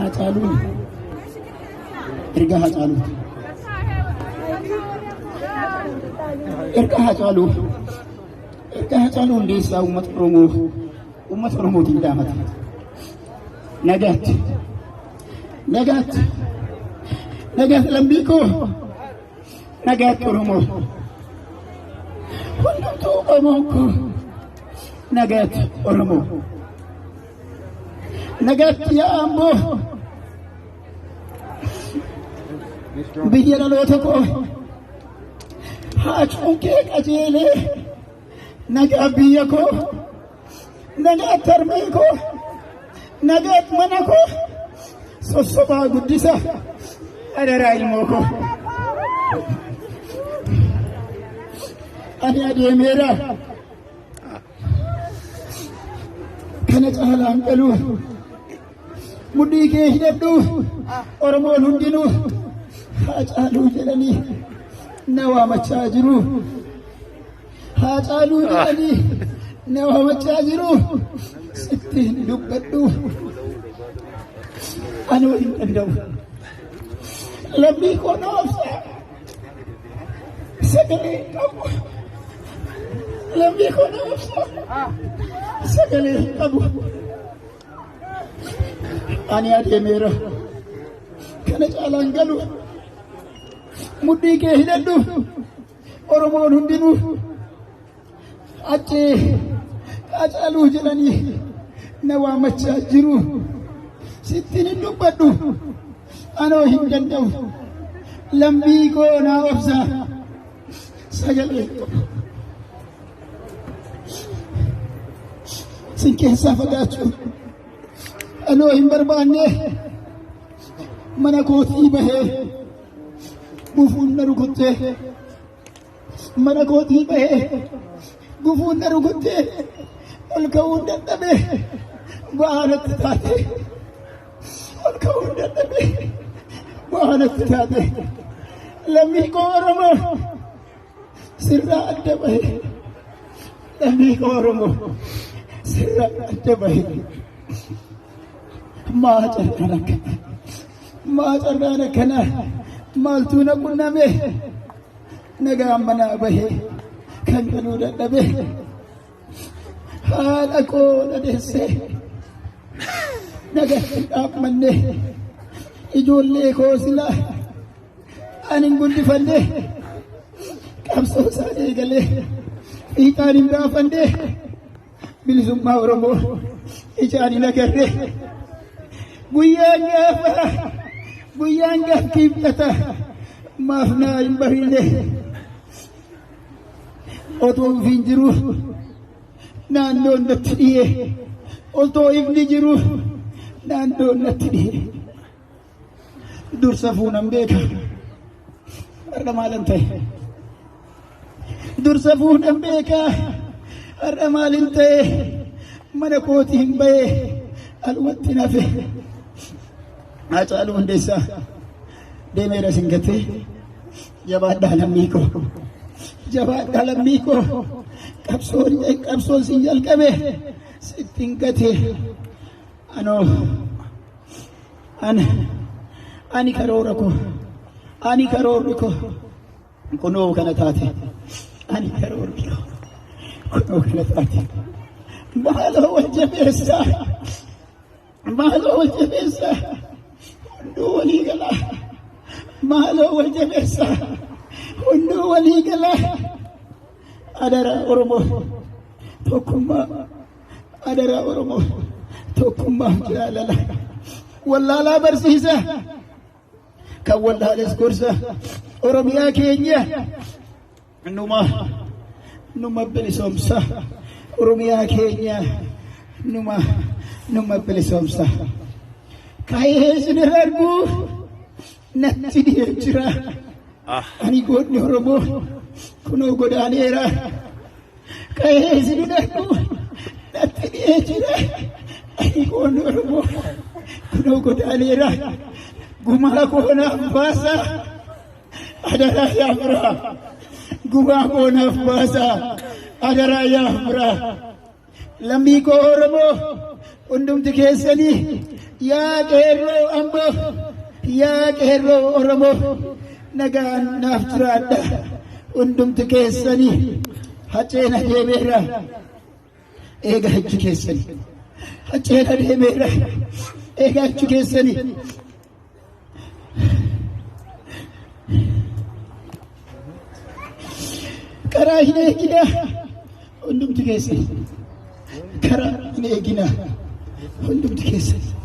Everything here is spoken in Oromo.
Haacaaluun erga Haacaaluuti. Erga Haacaaluu hundeessaa uummata Oromootiin daamate. Nagaatti lambii koo, nagaatti Oromoo. Hundumtuu Oromoo koo, nagaatti Oromoo. Nagaatti yaa Amboo, biyya dhaloota koo. Haacuun kee qajeelee, nagaa biyya koo, nagaatti harmee koo, nagaatti mana koo. Sossobaa guddisa adaraa ilmoo koo. Ani adeemeera kana caalaan galuu. Mudhii kee hidhadhu Oromoon hundinuu Haacaaluu jedhanii na waamachaa jiru. Haacaaluu jedhanii na waamachaa jiru. Sittiin dubbadhu ani waliin danda'u. Lambii koo noobsa sagalee qabu. Lambii koo noobsa sagalee qabu. Ani adeemeera kana caalaan galu. Mudhii kee hidhadhu Oromoon hundinuu achi Haacaaluu jedhanii na waamachaa jiru. Sittiin hin dubbadhu anoo hin danda'u. Lambii koo naa obsa sagalee qabu. Sin keessaa fagaachuu anoo hin barbaanne mana kootii bahee gufuun na rukuttee. Mana kootii bahee gufuun na rukuttee ol ka'uun dadhabee ba'aa natti taate. Ol ka'uun dadhabee ba'aa natti taate. Lammii koo Oromoo sirraa adda bahee. Lammii koo Oromoo sirraa adda bahee. Maa carraan akkana maaltu na qunname. Nagaan manaa bahee kan galuu dadhabee. Haadha koo dhadeessee nagaa hin dhaabmanne. Ijoollee koo silaa ani hin guddifanne. Qabsoo isaa eegalee fiixaan hin baafanne. Bilisummaa Oromoo ijaan hin agarre. Guyyaan gaaf kiibxata maaf naa hin bahine. Otoo ofiin jiru naannoon natti dhiye. Otoo ifni jiru naannoon natti dhiye. Dursa fuunan beeka har'a maalan ta'e. Dursa fuunan beeka har'a maalin ta'e. Mana kootii hin bahe alumatti nafe. Haacaaluu hundeessaa deemeera singatee. Jabaadhaa lammii koo, jabaadhaa lammii koo. Qabsoon sin jalqabe sittiin gatee. Ani karoora koo, ani karoorri koo kunoo kana taate. Ani karoorri koo kunoo kana taate. Maaloo wal jabeessaa, maaloo wal jabeessaa. Hunduu walii galaa. Maaloo wal jabeessaa. Hunduu walii galaa. Adaraa Oromoo tokkummaa. Adaraa Oromoo tokkummaa jaalala. Wallaalaa barsiisa kan wallaales gorsa. Oromiyaa keenya numa bilisoomsa. Oromiyaa keenya numa bilisoomsa. Ka'ee isin arguu natti dhiyee jira. Ani goonni Oromoo kunoo godaaneera. Ka'ee isin arguu natti dhiyee jira. Ani goonni Oromoo kunoo godaaneera. Gumaa koonaaf baasa adaraa yaa biraa. Gumaa koonaaf baasa adaraa yaa biraa. Lammii koo Oromoo hundumti keessanii yaa qeerroo Amboo, yaa qeerroo Oromoo, nagaan naaf jiraadha. Hundumti keessanii Haceen adeemeera. Eegaa achi keessanii. Haceen adeemeera. Eegaa achi keessanii. Karaa hin eegina. Hundumti keessanii. Karaa hin eegina. Hundumti keessanii.